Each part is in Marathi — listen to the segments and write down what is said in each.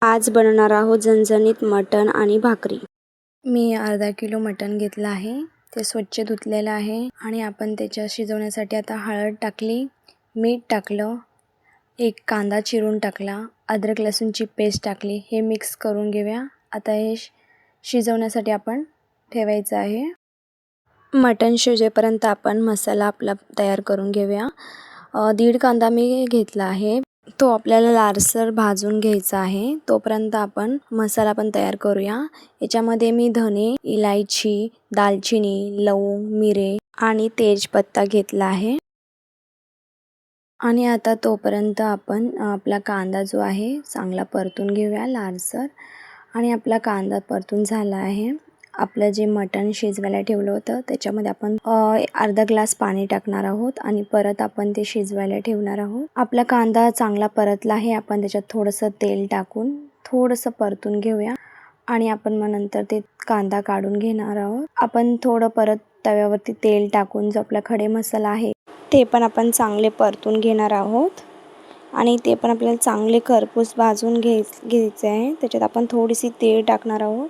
आज बनवणार आहोत झणझणीत मटण आणि भाकरी। मी अर्धा किलो मटण घेतलं आहे, ते स्वच्छ धुतलेलं आहे आणि आपण त्याच्या शिजवण्यासाठी आता हळद टाकली, मीठ टाकलं, एक कांदा चिरून टाकला, अद्रक लसूणची पेस्ट टाकली। हे मिक्स करून घेऊया। आता हे शिजवण्यासाठी आपण ठेवायचं आहे। मटण शिजेपर्यंत आपण मसाला आपला तयार करून घेऊया। दीड कांदा मी घेतला आहे, तो आपल्याला लालसर भाजून घ्यायचा आहे। तोपर्यंत आपण मसाला पण तयार करूया। याच्यामध्ये मी धने, इलायची, दालचिनी, लवंग, मिरे आणि तेजपत्ता घेतला आहे। आणि आता तोपर्यंत आपण आपला कांदा जो आहे चांगला परतून घेऊया लालसर। आणि आपला कांदा परतून झाला आहे। आपलं जे मटण शिजवायला ठेवलं होतं त्याच्यामध्ये आपण अर्धा ग्लास पाणी टाकणार आहोत आणि परत आपण ते शिजवायला ठेवणार आहोत। आपला कांदा चांगला परतला आहे। आपण त्याच्यात थोडंसं तेल टाकून थोडंसं परतून घेऊया आणि आपण मग नंतर ते कांदा काढून घेणार आहोत। आपण थोडं परत तव्यावरती तेल टाकून जो आपला खडे मसाला आहे ते पण आपण चांगले परतून घेणार आहोत आणि ते पण आपल्याला चांगले खरपूस भाजून घ्यायचे आहे। त्याच्यात आपण थोडीशी तेल टाकणार आहोत।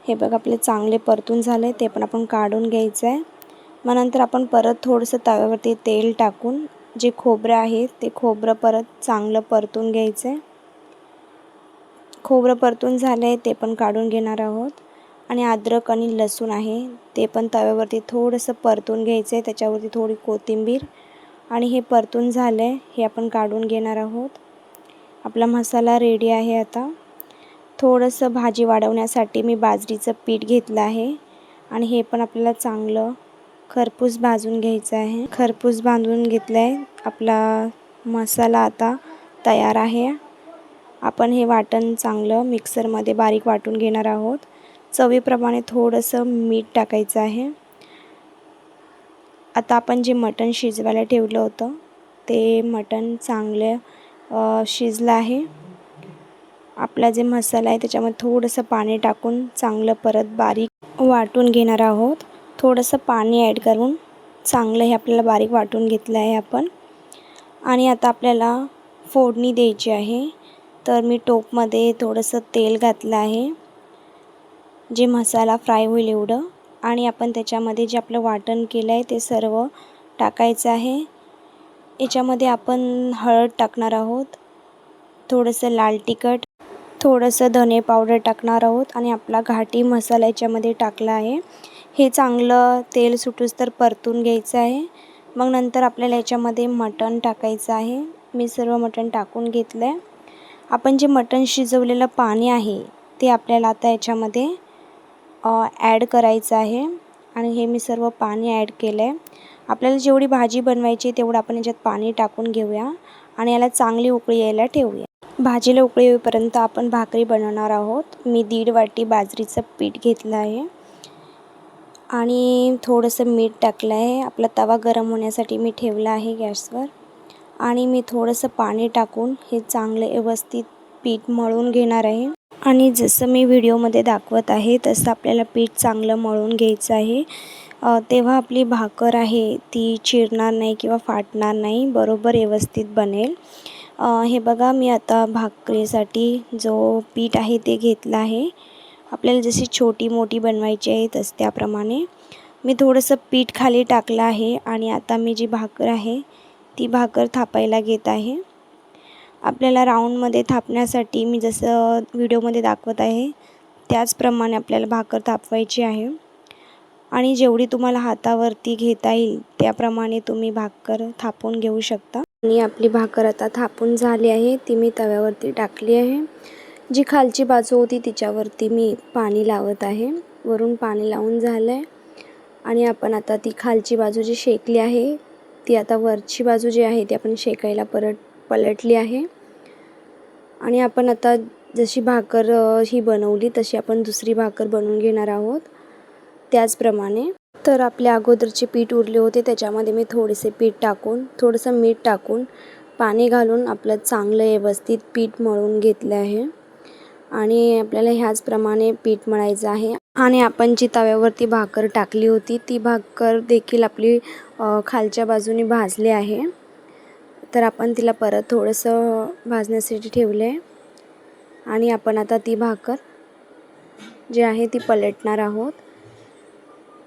हे बघा आपले चांगले परतून झाले, ते पण आपण काढून घ्यायचं आहे। मग नंतर आपण परत थोडंसं तव्यावरती तेल टाकून जे खोबरं आहे ते खोबरं परत चांगलं परतून घ्यायचं आहे। खोबरं परतून झाले ते पण काढून घेणार आहोत आणि अद्रक आणि लसूण आहे ते पण तव्यावरती थोडंसं परतून घ्यायचं आहे। त्याच्यावरती थोडी कोथिंबीर आणि हे परतून झाले, हे आपण काढून घेणार आहोत। आपला मसाला रेडी आहे। आता थोडंसं भाजी वाढवण्यासाठी मी बाजरीचं पीठ घेतलं आहे आणि हे पण आपल्याला चांगलं खरपूस भाजून घ्यायचं आहे। खरपूस भाजून घेतलं आहे। आपला मसाला आता तयार आहे। आपण हे वाटण चांगलं मिक्सरमध्ये बारीक वाटून घेणार आहोत। चवीप्रमाणे थोडंसं मीठ टाकायचं आहे। आता आपण जे मटण शिजवायला ठेवलं होतं ते मटण चांगले शिजलं आहे। आपला जे मसाला आहे त्याच्यामध्ये थोडंसं पाणी टाकून चांगलं परत बारीक वाटून घेणार आहोत। थोडंसं पाणी ॲड करून चांगलं हे आपल्याला बारीक वाटून घेतलं आहे आपण। आणि आता आपल्याला फोडणी द्यायची आहे, तर मी टोपमध्ये थोडंसं तेल घातलं आहे, जे मसाला फ्राय होईल एवढं। आणि आपण त्याच्यामध्ये जे आपलं वाटण केलं आहे ते सर्व टाकायचं आहे। याच्यामध्ये आपण हळद टाकणार आहोत, थोडंसं लाल तिखट, थोडंसं धने पावडर टाकणार आहोत आणि आपला घाटी मसाला याच्यामध्ये टाकला आहे। हे चांगलं तेल सुटूस तर परतून घ्यायचं आहे। मग नंतर आपल्याला याच्यामध्ये मटण टाकायचं आहे। मी सर्व मटण टाकून घेतलं आहे। आपण जे मटण शिजवलेलं पाणी आहे ते आपल्याला आता याच्यामध्ये ॲड करायचं आहे आणि हे मी सर्व पाणी ॲड केलं आहे। आपल्याला जेवढी भाजी बनवायची तेवढं आपण याच्यात पाणी टाकून घेऊया आणि याला चांगली उकळी यायला ठेवूया। भाजीला उकळी येईपर्यंत आपण भाकरी बनवणार आहोत। मी 1.5 वाटी बाजरीचं पीठ घेतलं आहे आणि थोडंसं मीठ टाकलं आहे। आपला तवा गरम होण्यासाठी मी ठेवला आहे गॅसवर आणि मी थोडंसं पाणी टाकून हे चांगलं व्यवस्थित पीठ मळून घेणार आहे। आणि जसं मी व्हिडिओमध्ये दाखवत आहे तसं आपल्याला पीठ चांगलं मळून घ्यायचं आहे। तेव्हा आपली भाकर आहे ती चिरणार नाही किंवा फाटणार नाही, बरोबर व्यवस्थित बनेल। हे बघा मी आता भाकरीसाठी जो पीठ आहे ते घेतलं आहे। आपल्याला जशी छोटी मोठी बनवायची आहे तसं त्याप्रमाणे मी थोडंसं पीठ खाली टाकलं आहे आणि आता मी जी भाकर आहे ती भाकर थापायला घेत आहे। आपल्याला राऊंडमध्ये थापण्यासाठी मी जसं व्हिडिओमध्ये दाखवत आहे त्याचप्रमाणे आपल्याला भाकर थापवायची आहे आणि जेवढी तुम्हाला हातावरती घेता येईल त्याप्रमाणे तुम्ही भाकर थापून घेऊ शकता। आणि आपली भाकर आता थापून झाली आहे, ती मी तव्यावरती टाकली आहे। जी खालची बाजू होती तिच्यावरती मी पाणी लावत आहे। वरून पाणी लावून झालं आहे आणि आपण आता ती खालची बाजू जी शेकली आहे ती आता वरची बाजू जी आहे ती आपण शेकायला पलटली आहे। आणि आपण आता जशी भाकर ही बनवली तशी आपण दुसरी भाकर बनवून घेणार आहोत त्याचप्रमाणे। तर आपल्या अगोदरचे पीठ उरले होते त्याच्यामध्ये मी थोडेसे पीठ टाकून थोडंसं मीठ टाकून पाणी घालून आपलं चांगलं व्यवस्थित पीठ मळून घेतलं आहे आणि आपल्याला ह्याचप्रमाणे पीठ मळायचं आहे। आणि आपण जी तव्यावरती भाकर टाकली होती ती भाकर देखील आपली खालच्या बाजूने भाजली आहे, तर आपण तिला परत थोडंसं भाजण्यासाठी ठेवलं आहे आणि आपण आता ती भाकर जी आहे ती पलटणार आहोत.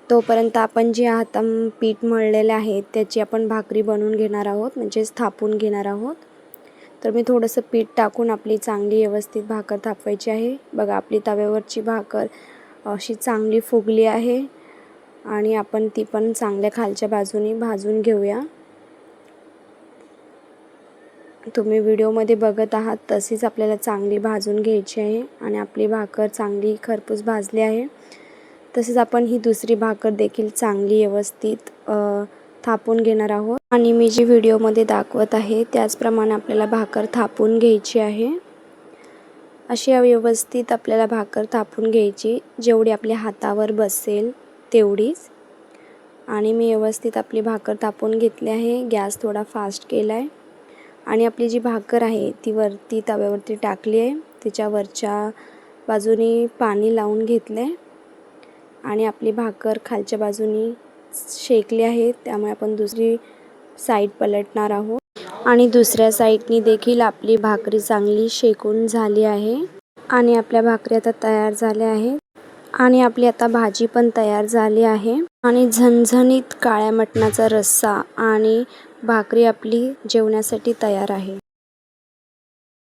तोपर्यंत आपण जे आता पीठ मळलेले आहे त्याची आपण भाकरी बनवून घेणार आहोत, म्हणजेच थापून घेणार आहोत. तर मी थोडंसं पीठ टाकून आपली चांगली व्यवस्थित भाकर थापवायची आहे. बघा आपली तव्यावरची भाकर अशी चांगली फुगली आहे आणि आपण ती पण चांगल्या खालच्या बाजूनी भाजून घेऊया. तुम्ही व्हिडिओमध्ये बघत आहात तशीच आपल्याला चांगली भाजून घ्यायची आहे आणि आपली भाकर चांगली खरपूस भाजली आहे. तसेच आपण ही दुसरी भाकर देखील चांगली व्यवस्थित थापून घेणार आहोत आणि मी जी व्हिडिओमध्ये दाखवत आहे त्याचप्रमाणे आपल्याला भाकर थापून घ्यायची आहे. अशी व्यवस्थित आपल्याला भाकर थापून घ्यायची, जेवढी आपल्या हातावर बसेल तेवढीच. आणि मी व्यवस्थित आपली भाकर थापून घेतली आहे. गॅस थोडा फास्ट केला आहे आणि आपली जी भाकर आहे ती वरती तव्यावरती टाकली आहे. तिच्यावरच्या बाजूनी पाणी लावून घेतलं आहे आणि आपली भाकर खालच्या बाजूनी शेकली आहे. त्यामुळे आपण दुसरी साईड पलटणार आहोत आणि दुसऱ्या साईडनी देखील आपली भाकरी चांगली शेकून झाली आहे आणि आपल्या भाकरी आता तयार झाल्या आहेत आणि आपली आता भाजी पण तयार झाली आहे आणि झणझणीत काळ्या मटणाचा रस्सा आणि भाकरी आपली जेवणासाठी तयार आहे.